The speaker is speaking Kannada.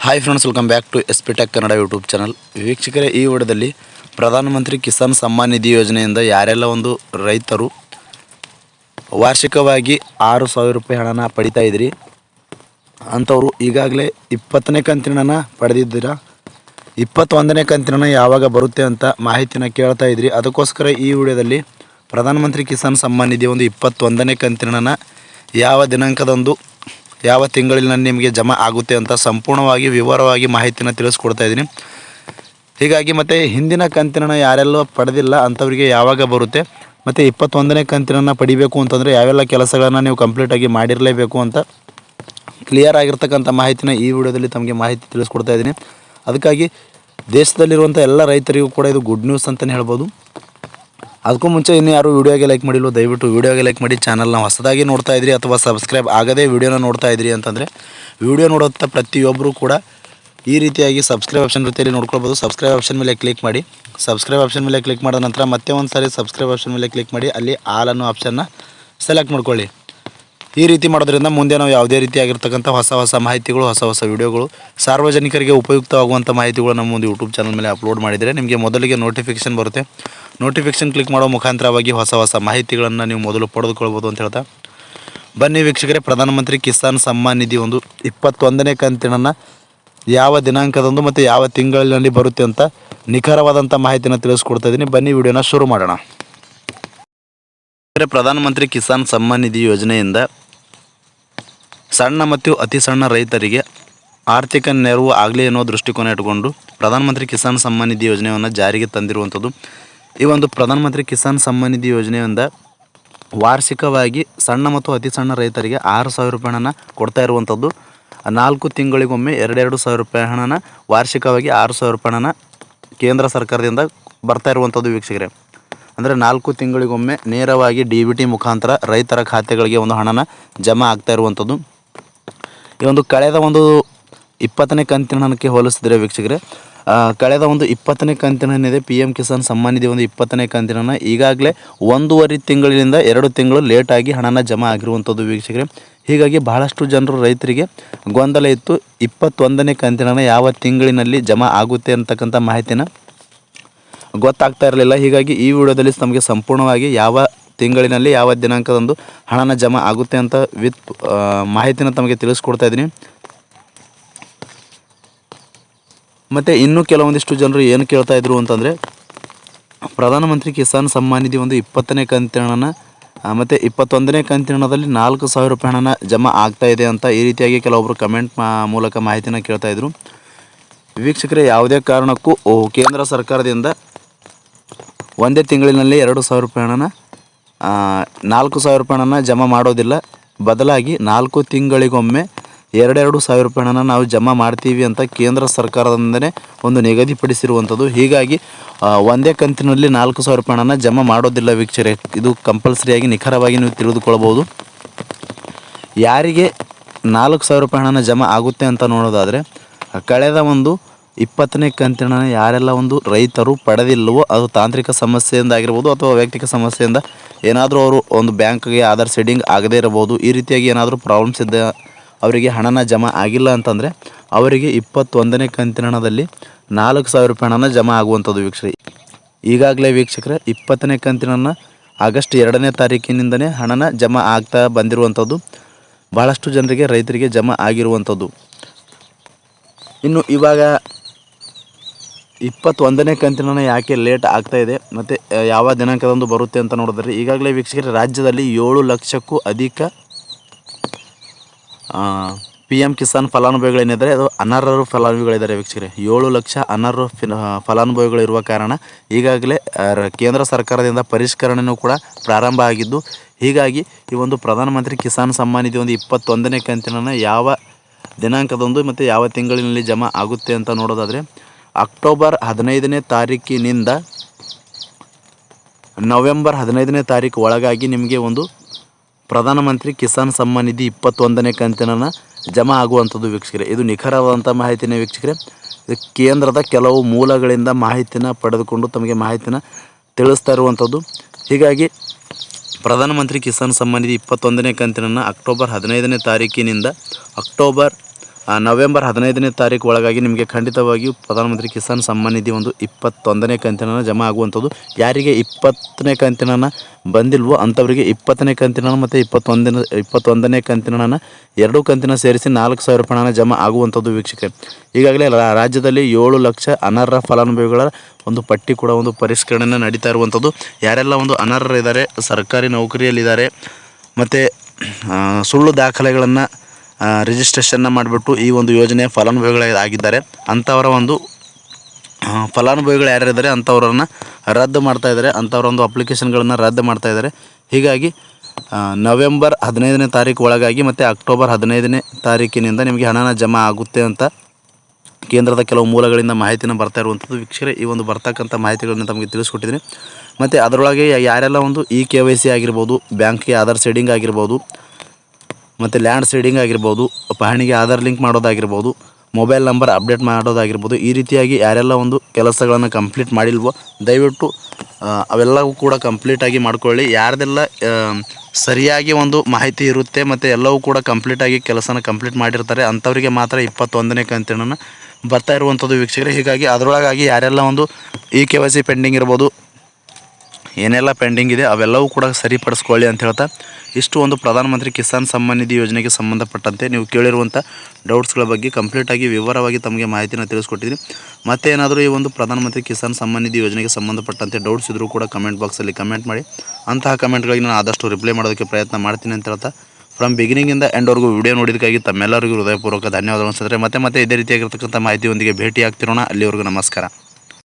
Hi friends, welcome back to S P tech Kannada YouTube channel. ವೀಕ್ಷಕರೇ, ಈ ವಿಡಿಯೋದಲ್ಲಿ ಪ್ರಧಾನಮಂತ್ರಿ ಕಿಸಾನ್ ಸಮ್ಮಾನ್ ನಿಧಿ ಯೋಜನೆಯಿಂದ ಯಾರೆಲ್ಲ ಒಂದು ರೈತರು ವಾರ್ಷಿಕವಾಗಿ 6,000 ರೂಪಾಯಿ ಹಣನ ಪಡಿತಾ ಇದ್ರಿ ಅಂಥವ್ರು ಈಗಾಗಲೇ 20ನೇ ಕಂತಿನ ಹಣ ಪಡೆದಿದ್ದೀರಾ. 21ನೇ ಕಂತಿನ ಹಣ ಯಾವಾಗ ಬರುತ್ತೆ ಅಂತ ಮಾಹಿತಿನ ಕೇಳ್ತಾ ಇದ್ರಿ. ಅದಕ್ಕೋಸ್ಕರ ಈ ವಿಡಿಯೋದಲ್ಲಿ ಪ್ರಧಾನಮಂತ್ರಿ ಕಿಸಾನ್ ಸಮ್ಮಾನ್ ನಿಧಿ ಒಂದು 21ನೇ ಕಂತಿನ ಹಣ ಯಾವ ದಿನಾಂಕದಂದು ಯಾವ ತಿಂಗಳಿನಲ್ಲಿ ನಿಮಗೆ ಜಮಾ ಆಗುತ್ತೆ ಅಂತ ಸಂಪೂರ್ಣವಾಗಿ ವಿವರವಾಗಿ ಮಾಹಿತಿನ ತಿಳಿಸ್ಕೊಡ್ತಾ ಇದ್ದೀನಿ. ಹೀಗಾಗಿ ಮತ್ತು ಹಿಂದಿನ ಕಂತಿನ ಯಾರೆಲ್ಲ ಪಡೆದಿಲ್ಲ ಅಂಥವರಿಗೆ ಯಾವಾಗ ಬರುತ್ತೆ ಮತ್ತು 21ನೇ ಕಂತಿನ ಪಡಿಬೇಕು ಅಂತಂದರೆ ಯಾವೆಲ್ಲ ಕೆಲಸಗಳನ್ನು ನೀವು ಕಂಪ್ಲೀಟಾಗಿ ಮಾಡಿರಲೇಬೇಕು ಅಂತ ಕ್ಲಿಯರ್ ಆಗಿರ್ತಕ್ಕಂಥ ಮಾಹಿತಿನ ಈ ವಿಡಿಯೋದಲ್ಲಿ ತಮಗೆ ಮಾಹಿತಿ ತಿಳಿಸ್ಕೊಡ್ತಾ ಇದ್ದೀನಿ. ಅದಕ್ಕಾಗಿ ದೇಶದಲ್ಲಿರುವಂಥ ಎಲ್ಲ ರೈತರಿಗೂ ಕೂಡ ಇದು ಗುಡ್ ನ್ಯೂಸ್ ಅಂತಲೇ ಹೇಳ್ಬೋದು. ಅದಕ್ಕೂ ಮುಂಚೆ ಇನ್ನೂ ಯಾರು ವೀಡಿಯೋಗೆ ಲೈಕ್ ಮಾಡಿಲ್ಲ, ದಯವಿಟ್ಟು ವೀಡಿಯೋಗೆ ಲೈಕ್ ಮಾಡಿ. ಚಾನಲ್ನ ಹೊಸದಾಗಿ ನೋಡ್ತಾ ಇದ್ರಿ ಅಥವಾ ಸಬ್ಸ್ಕ್ರೈಬ್ ಆಗದೇ ವೀಡಿಯೋನ ನೋಡ್ತಾ ಇದ್ರಿ ಅಂತಂದರೆ ವೀಡಿಯೋ ನೋಡುತ್ತಾ ಪ್ರತಿಯೊಬ್ಬರು ಕೂಡ ಈ ರೀತಿಯಾಗಿ ಸಬ್ಸ್ಕ್ರೈಬ್ ಆಪ್ಷನ್ ರೀತಿಯಲ್ಲಿ ನೋಡ್ಕೊಳ್ಬೋದು. ಸಬ್ಸ್ಕ್ರೈಬ್ ಆಪ್ಷನ್ ಮೇಲೆ ಕ್ಲಿಕ್ ಮಾಡಿ. ಸಬ್ಸ್ಕ್ರೈಬ್ ಆಪ್ಷನ್ ಮೇಲೆ ಕ್ಲಿಕ್ ಮಾಡಿದ ನಂತರ ಮತ್ತೆ ಒಂದು ಸಾರಿ ಸಬ್ಸ್ಕ್ರೈಬ್ ಆಪ್ಷನ್ ಮೇಲೆ ಕ್ಲಿಕ್ ಮಾಡಿ ಅಲ್ಲಿ ಆಲ್ ಅನ್ನೋ ಆಪ್ಷನ್ನ ಸೆಲೆಕ್ಟ್ ಮಾಡ್ಕೊಳ್ಳಿ. ಈ ರೀತಿ ಮಾಡೋದ್ರಿಂದ ಮುಂದೆ ನಾವು ಯಾವುದೇ ರೀತಿಯಾಗಿರ್ತಕ್ಕಂಥ ಹೊಸ ಮಾಹಿತಿಗಳು, ಹೊಸ ವೀಡಿಯೋಗಳು, ಸಾರ್ವಜನಿಕರಿಗೆ ಉಪಯುಕ್ತವಾಗುವಂಥ ಮಾಹಿತಿಗಳು ನಮ್ಮ ಒಂದು ಯೂಟ್ಯೂಬ್ ಚಾನಲ್ ಮೇಲೆ ಅಪ್ಲೋಡ್ ಮಾಡಿದರೆ ನಿಮಗೆ ಮೊದಲಿಗೆ ನೋಟಿಫಿಕೇಷನ್ ಬರುತ್ತೆ. ನೋಟಿಫಿಕೇಷನ್ ಕ್ಲಿಕ್ ಮಾಡೋ ಮುಖಾಂತರವಾಗಿ ಹೊಸ ಮಾಹಿತಿಗಳನ್ನು ನೀವು ಮೊದಲು ಪಡೆದುಕೊಳ್ಬೋದು ಅಂತ ಹೇಳ್ತಾ, ಬನ್ನಿ ವೀಕ್ಷಕರೇ, ಪ್ರಧಾನಮಂತ್ರಿ ಕಿಸಾನ್ ಸಮ್ಮಾನ್ ನಿಧಿ ಒಂದು 21ನೇ ಕಂತಿನ ಯಾವ ದಿನಾಂಕದಂದು ಮತ್ತು ಯಾವ ತಿಂಗಳಿನಲ್ಲಿ ಬರುತ್ತೆ ಅಂತ ನಿಖರವಾದಂಥ ಮಾಹಿತಿನ ತಿಳಿಸ್ಕೊಡ್ತಾ ಇದ್ದೀನಿ. ಬನ್ನಿ ವಿಡಿಯೋನ ಶುರು ಮಾಡೋಣ. ಪ್ರಧಾನಮಂತ್ರಿ ಕಿಸಾನ್ ಸಮ್ಮಾನ್ ನಿಧಿ ಯೋಜನೆಯಿಂದ ಸಣ್ಣ ಮತ್ತು ಅತಿ ಸಣ್ಣ ರೈತರಿಗೆ ಆರ್ಥಿಕ ನೆರವು ಆಗಲಿ ಅನ್ನೋ ದೃಷ್ಟಿಕೋನ ಇಟ್ಟುಕೊಂಡು ಪ್ರಧಾನಮಂತ್ರಿ ಕಿಸಾನ್ ಸಮ್ಮಾನ್ ನಿಧಿ ಯೋಜನೆಯನ್ನು ಜಾರಿಗೆ ತಂದಿರುವಂಥದ್ದು. ಈ ಒಂದು ಪ್ರಧಾನಮಂತ್ರಿ ಕಿಸಾನ್ ಸಮ್ಮಾನ್ ನಿಧಿ ಯೋಜನೆಯಿಂದ ವಾರ್ಷಿಕವಾಗಿ ಸಣ್ಣ ಮತ್ತು ಅತಿ ಸಣ್ಣ ರೈತರಿಗೆ 6,000 ರೂಪಾಯಿ ಹಣನ ಕೊಡ್ತಾ ಇರುವಂಥದ್ದು. 4 ತಿಂಗಳಿಗೊಮ್ಮೆ 2,000 ರೂಪಾಯಿ ಹಣನ ವಾರ್ಷಿಕವಾಗಿ 6,000 ರೂಪಾಯಿ ಹಣನ ಕೇಂದ್ರ ಸರ್ಕಾರದಿಂದ ಬರ್ತಾ ಇರುವಂಥದ್ದು ವೀಕ್ಷಕರೇ. ಅಂದರೆ 4 ತಿಂಗಳಿಗೊಮ್ಮೆ ನೇರವಾಗಿ DBT ಮುಖಾಂತರ ರೈತರ ಖಾತೆಗಳಿಗೆ ಒಂದು ಹಣನ ಜಮಾ ಆಗ್ತಾ ಇರುವಂಥದ್ದು. ಈ ಒಂದು ಕಳೆದ ಒಂದು 20ನೇ ಕಂತಿನ ಹಣಕ್ಕೆ ಹೋಲಿಸಿದರೆ ವೀಕ್ಷಕರೇ, ಕಳೆದ ಒಂದು 20ನೇ ಕಂತಿನ ಏನಿದೆ PM ಕಿಸಾನ್ ಸಮ್ಮಾನ್ ನಿಧಿ ಒಂದು 20ನೇ ಕಂತಿನ ಈಗಾಗಲೇ 1.5 ತಿಂಗಳಿಂದ 2 ತಿಂಗಳು ಲೇಟಾಗಿ ಹಣನ ಜಮಾ ಆಗಿರುವಂಥದ್ದು ವೀಕ್ಷಕರೇ. ಹೀಗಾಗಿ ಬಹಳಷ್ಟು ಜನರು ರೈತರಿಗೆ ಗೊಂದಲ ಇತ್ತು. 21ನೇ ಕಂತಿನ ಯಾವ ತಿಂಗಳಿನಲ್ಲಿ ಜಮಾ ಆಗುತ್ತೆ ಅಂತಕ್ಕಂಥ ಮಾಹಿತಿನ ಗೊತ್ತಾಗ್ತಾ ಇರಲಿಲ್ಲ. ಹೀಗಾಗಿ ಈ ವಿಡಿಯೋದಲ್ಲಿ ನಮಗೆ ಸಂಪೂರ್ಣವಾಗಿ ಯಾವ ತಿಂಗಳಿನಲ್ಲಿ ಯಾವ ದಿನಾಂಕದಂದು ಹಣನ ಜಮಾ ಆಗುತ್ತೆ ಅಂತ ವಿತ್ ಮಾಹಿತಿನ ತಮಗೆ ತಿಳಿಸ್ಕೊಡ್ತಾ ಇದ್ದೀನಿ. ಮತ್ತು ಇನ್ನೂ ಕೆಲವೊಂದಿಷ್ಟು ಜನರು ಏನು ಕೇಳ್ತಾ ಇದ್ರು ಅಂತಂದರೆ, ಪ್ರಧಾನಮಂತ್ರಿ ಕಿಸಾನ್ ಸಮ್ಮಾನ್ ನಿಧಿ ಒಂದು 20ನೇ ಕಂತಿನ ಮತ್ತು 21ನೇ ಕಂತಿನದಲ್ಲಿ 4,000 ರೂಪಾಯಿ ಹಣನ ಜಮಾ ಆಗ್ತಾ ಇದೆ ಅಂತ ಈ ರೀತಿಯಾಗಿ ಕೆಲವೊಬ್ಬರು ಕಮೆಂಟ್ ಮೂಲಕ ಮಾಹಿತಿನ ಕೇಳ್ತಾ ಇದ್ರು. ವೀಕ್ಷಕರೇ, ಯಾವುದೇ ಕಾರಣಕ್ಕೂ ಕೇಂದ್ರ ಸರ್ಕಾರದಿಂದ ಒಂದೇ ತಿಂಗಳಿನಲ್ಲಿ 2,000 ರೂಪಾಯಿ ಹಣನ 4,000 ರೂಪಾಯಿ ಹಣನ ಜಮಾ ಮಾಡೋದಿಲ್ಲ. ಬದಲಾಗಿ 4 ತಿಂಗಳಿಗೊಮ್ಮೆ 2,000 ರೂಪಾಯಿ ಹಣನ ನಾವು ಜಮಾ ಮಾಡ್ತೀವಿ ಅಂತ ಕೇಂದ್ರ ಸರ್ಕಾರದಿಂದಲೇ ಒಂದು ನಿಗದಿಪಡಿಸಿರುವಂಥದ್ದು. ಹೀಗಾಗಿ ಒಂದೇ ಕಂತಿನಲ್ಲಿ 4,000 ರೂಪಾಯಿ ಹಣನ ಜಮಾ ಮಾಡೋದಿಲ್ಲ ವೀಕ್ಷಕರೇ. ಇದು ಕಂಪಲ್ಸರಿಯಾಗಿ ನಿಖರವಾಗಿ ನೀವು ತಿಳಿದುಕೊಳ್ಬೋದು. ಯಾರಿಗೆ 4,000 ರೂಪಾಯಿ ಹಣನ ಜಮಾ ಆಗುತ್ತೆ ಅಂತ ನೋಡೋದಾದರೆ, ಕಳೆದ ಒಂದು 20ನೇ ಕಂತಿನ ಯಾರೆಲ್ಲ ಒಂದು ರೈತರು ಪಡೆದಿಲ್ಲವೋ, ಅದು ತಾಂತ್ರಿಕ ಸಮಸ್ಯೆಯಿಂದ ಆಗಿರ್ಬೋದು ಅಥವಾ ವೈಯಕ್ತಿಕ ಸಮಸ್ಯೆಯಿಂದ ಏನಾದರೂ ಅವರು ಒಂದು ಬ್ಯಾಂಕ್ಗೆ ಆಧಾರ್ ಸೀಡಿಂಗ್ ಆಗದೇ ಇರಬಹುದು. ಈ ರೀತಿಯಾಗಿ ಏನಾದರೂ ಪ್ರಾಬ್ಲಮ್ಸ್ ಇದ್ದ ಅವರಿಗೆ ಹಣನ ಜಮಾ ಆಗಿಲ್ಲ ಅಂತಂದರೆ ಅವರಿಗೆ 21ನೇ ಕಂತಿನ ಹಣದಲ್ಲಿ 4,000 ರೂಪಾಯಿ ಹಣನ ಜಮಾ ಆಗುವಂಥದ್ದು ವೀಕ್ಷಕರೇ. ಈಗಾಗಲೇ ವೀಕ್ಷಕರೇ 20ನೇ ಕಂತಿನ ಆಗಸ್ಟ್ 2ನೇ ತಾರೀಕಿನಿಂದಲೇ ಹಣನ ಜಮಾ ಆಗ್ತಾ ಬಂದಿರುವಂಥದ್ದು. ಭಾಳಷ್ಟು ಜನರಿಗೆ ರೈತರಿಗೆ ಜಮಾ ಆಗಿರುವಂಥದ್ದು. ಇನ್ನು ಇವಾಗ 21ನೇ ಕಂತಿನ ಯಾಕೆ ಲೇಟ್ ಆಗ್ತಾ ಇದೆ ಮತ್ತು ಯಾವ ದಿನಾಂಕದಂದು ಬರುತ್ತೆ ಅಂತ ನೋಡಿದ್ರೆ, ಈಗಾಗಲೇ ವೀಕ್ಷಕರೇ ರಾಜ್ಯದಲ್ಲಿ 7 ಲಕ್ಷಕ್ಕೂ ಅಧಿಕ PM ಕಿಸಾನ್ ಫಲಾನುಭವಿಗಳೇನಿದ್ದಾರೆ ಅದು ಅನರ್ಹರು ಫಲಾನುಭವಿಗಳಿದ್ದಾರೆ ವೀಕ್ಷಕರೇ. 7 ಲಕ್ಷ ಅನರ್ಹ ಫಲಾನುಭವಿಗಳಿರುವ ಕಾರಣ ಈಗಾಗಲೇ ಕೇಂದ್ರ ಸರ್ಕಾರದಿಂದ ಪರಿಷ್ಕರಣೆಯೂ ಕೂಡ ಪ್ರಾರಂಭ ಆಗಿದ್ದು, ಹೀಗಾಗಿ ಈ ಒಂದು ಪ್ರಧಾನಮಂತ್ರಿ ಕಿಸಾನ್ ಸಮ್ಮಾನ್ ನಿಧಿ ಒಂದು 21ನೇ ಕಂತಿನ ಯಾವ ದಿನಾಂಕದಂದು ಮತ್ತು ಯಾವ ತಿಂಗಳಿನಲ್ಲಿ ಜಮಾ ಆಗುತ್ತೆ ಅಂತ ನೋಡೋದಾದರೆ, ಅಕ್ಟೋಬರ್ 15ನೇ ತಾರೀಕಿನಿಂದ ನವೆಂಬರ್ 15ನೇ ತಾರೀಕು ಒಳಗಾಗಿ ನಿಮಗೆ ಒಂದು ಪ್ರಧಾನಮಂತ್ರಿ ಕಿಸಾನ್ ಸಮ್ಮಾನ್ ನಿಧಿ 21ನೇ ಕಂತಿನ ಜಮಾ ಆಗುವಂಥದ್ದು ವೀಕ್ಷಕರೇ. ಇದು ನಿಖರವಾದಂಥ ಮಾಹಿತಿನೇ ವೀಕ್ಷಕರೇ. ಇದು ಕೇಂದ್ರದ ಕೆಲವು ಮೂಲಗಳಿಂದ ಮಾಹಿತಿನ ಪಡೆದುಕೊಂಡು ತಮಗೆ ಮಾಹಿತಿನ ತಿಳಿಸ್ತಾ ಇರುವಂಥದ್ದು. ಹೀಗಾಗಿ ಪ್ರಧಾನಮಂತ್ರಿ ಕಿಸಾನ್ ಸಮ್ಮಾನ್ ನಿಧಿ 21ನೇ ಕಂತಿನ ಅಕ್ಟೋಬರ್ 15ನೇ ತಾರೀಕಿನಿಂದ ಅಕ್ಟೋಬರ್ ನವೆಂಬರ್ 15ನೇ ತಾರೀಕು ಒಳಗಾಗಿ ನಿಮಗೆ ಖಂಡಿತವಾಗಿಯೂ ಪ್ರಧಾನಮಂತ್ರಿ ಕಿಸಾನ್ ಸಮ್ಮಾನ್ ನಿಧಿ ಒಂದು 21ನೇ ಕಂತಿನ ಜಮಾ ಆಗುವಂಥದ್ದು. ಯಾರಿಗೆ 20ನೇ ಕಂತಿನ ಬಂದಿಲ್ವೋ ಅಂಥವರಿಗೆ 20ನೇ ಕಂತಿನ ಮತ್ತು 21ನೇ ಕಂತಿನ ಎರಡೂ ಕಂತಿನ ಸೇರಿಸಿ 4,000 ರೂಪಾಯಿ ಹಣ ಜಮಾ ಆಗುವಂಥದ್ದು ವೀಕ್ಷಕರೇ. ಈಗಾಗಲೇ ರಾಜ್ಯದಲ್ಲಿ 7 ಲಕ್ಷ ಅನರ್ಹ ಫಲಾನುಭವಿಗಳ ಒಂದು ಪಟ್ಟಿ ಕೂಡ ಒಂದು ಪರಿಷ್ಕರಣೆ ನಡೀತಾ ಇರುವಂಥದ್ದು. ಯಾರೆಲ್ಲ ಒಂದು ಅನರ್ಹರಿದ್ದಾರೆ, ಸರ್ಕಾರಿ ನೌಕರಿಯಲ್ಲಿದ್ದಾರೆ ಮತ್ತು ಸುಳ್ಳು ದಾಖಲೆಗಳನ್ನು ರಿಜಿಸ್ಟ್ರೇಷನ್ನ ಮಾಡಿಬಿಟ್ಟು ಈ ಒಂದು ಯೋಜನೆಯ ಫಲಾನುಭವಿಗಳಾಗಿದ್ದಾರೆ, ಅಂಥವರ ಒಂದು ಫಲಾನುಭವಿಗಳು ಯಾರಿದ್ದಾರೆ ಅಂಥವ್ರನ್ನ ರದ್ದು ಮಾಡ್ತಾ ಇದ್ದಾರೆ, ಅಂಥವ್ರ ಒಂದು ಅಪ್ಲಿಕೇಶನ್ಗಳನ್ನು ರದ್ದು ಮಾಡ್ತಾ ಇದ್ದಾರೆ. ಹೀಗಾಗಿ ನವೆಂಬರ್ 15ನೇ ತಾರೀಕು ಒಳಗಾಗಿ ಮತ್ತು ಅಕ್ಟೋಬರ್ 15ನೇ ತಾರೀಕಿನಿಂದ ನಿಮಗೆ ಹಣನ ಜಮಾ ಆಗುತ್ತೆ ಅಂತ ಕೇಂದ್ರದ ಕೆಲವು ಮೂಲಗಳಿಂದ ಮಾಹಿತಿನ ಬರ್ತಾ ಇರುವಂಥದ್ದು ವೀಕ್ಷಕರೇ. ಈ ಒಂದು ಬರ್ತಕ್ಕಂಥ ಮಾಹಿತಿಗಳನ್ನು ತಮಗೆ ತಿಳಿಸ್ಕೊಟ್ಟಿದ್ದೀನಿ. ಮತ್ತು ಅದರೊಳಗೆ ಯಾರೆಲ್ಲ ಒಂದು KYC ಆಗಿರ್ಬೋದು, ಬ್ಯಾಂಕ್ಗೆ ಆಧಾರ್ ಸೀಡಿಂಗ್ ಆಗಿರ್ಬೋದು, ಮತ್ತು ಲ್ಯಾಂಡ್ ಸೀಡಿಂಗ್ ಆಗಿರ್ಬೋದು, ಪಹಣಿಗೆ ಆಧಾರ್ ಲಿಂಕ್ ಮಾಡೋದಾಗಿರ್ಬೋದು, ಮೊಬೈಲ್ ನಂಬರ್ ಅಪ್ಡೇಟ್ ಮಾಡೋದಾಗಿರ್ಬೋದು, ಈ ರೀತಿಯಾಗಿ ಯಾರೆಲ್ಲ ಒಂದು ಕೆಲಸಗಳನ್ನು ಕಂಪ್ಲೀಟ್ ಮಾಡಿಲ್ವೋ ದಯವಿಟ್ಟು ಅವೆಲ್ಲವೂ ಕೂಡ ಕಂಪ್ಲೀಟಾಗಿ ಮಾಡ್ಕೊಳ್ಳಿ. ಯಾರ್ದೆಲ್ಲ ಸರಿಯಾಗಿ ಒಂದು ಮಾಹಿತಿ ಇರುತ್ತೆ ಮತ್ತು ಎಲ್ಲವೂ ಕೂಡ ಕಂಪ್ಲೀಟಾಗಿ ಕೆಲಸನ ಕಂಪ್ಲೀಟ್ ಮಾಡಿರ್ತಾರೆ ಅಂಥವರಿಗೆ ಮಾತ್ರ 21ನೇ ಕಂತಿನ ಬರ್ತಾ ಇರುವಂಥದ್ದು ವೀಕ್ಷಕರೇ. ಹೀಗಾಗಿ ಅದರೊಳಗಾಗಿ ಯಾರೆಲ್ಲ ಒಂದು KYC ಪೆಂಡಿಂಗ್ ಇರ್ಬೋದು, ಏನೆಲ್ಲ ಪೆಂಡಿಂಗ್ ಇದೆ ಅವೆಲ್ಲವೂ ಕೂಡ ಸರಿಪಡಿಸ್ಕೊಳ್ಳಿ ಅಂತ ಹೇಳ್ತಾ ಇಷ್ಟು ಒಂದು ಪ್ರಧಾನಮಂತ್ರಿ ಕಿಸಾನ್ ಸಮ್ಮಾನ್ ನಿಧಿ ಯೋಜನೆಗೆ ಸಂಬಂಧಪಟ್ಟಂತೆ ನೀವು ಕೇಳಿರುವಂಥ ಡೌಟ್ಸ್ಗಳ ಬಗ್ಗೆ ಕಂಪ್ಲೀಟಾಗಿ ವಿವರವಾಗಿ ತಮಗೆ ಮಾಹಿತಿನ ತಿಳಿಸ್ಕೊಟ್ಟಿದ್ದೀನಿ. ಮತ್ತೆ ಏನಾದರೂ ಈ ಒಂದು ಪ್ರಧಾನಮಂತ್ರಿ ಕಿಸಾನ್ ಸಮ್ಮಾನ್ ನಿಧಿ ಯೋಜನೆಗೆ ಸಂಬಂಧಪಟ್ಟಂತೆ ಡೌಟ್ಸ್ ಇದ್ದರೂ ಕೂಡ ಕಮೆಂಟ್ ಬಾಕ್ಸಲ್ಲಿ ಕಮೆಂಟ್ ಮಾಡಿ. ಅಂತಹ ಕಮೆಂಟ್ಗಳಿಗೆ ನಾನು ಆದಷ್ಟು ರಿಪ್ಲೈ ಮಾಡೋದಕ್ಕೆ ಪ್ರಯತ್ನ ಮಾಡ್ತೀನಿ ಅಂತ ಹೇಳ್ತಾ ಫ್ರಮ್ ಬಿಗಿನಿಂಗಿಂದ ಎಂಡ್ವರೆಗೂ ವಿಡಿಯೋ ನೋಡಿದ್ದಕ್ಕಾಗಿ ತಮ್ಮೆಲ್ಲರಿಗೂ ಹೃದಯಪೂರ್ವಕ ಧನ್ಯವಾದಗಳು ಅನಿಸಿದ್ರೆ ಮತ್ತೆ ಇದೇ ರೀತಿಯಾಗಿರ್ತಕ್ಕಂಥ ಮಾಹಿತಿಯೊಂದಿಗೆ ಭೇಟಿ ಆಗ್ತಿರೋಣ. ಅಲ್ಲಿವರೆಗೂ ನಮಸ್ಕಾರ.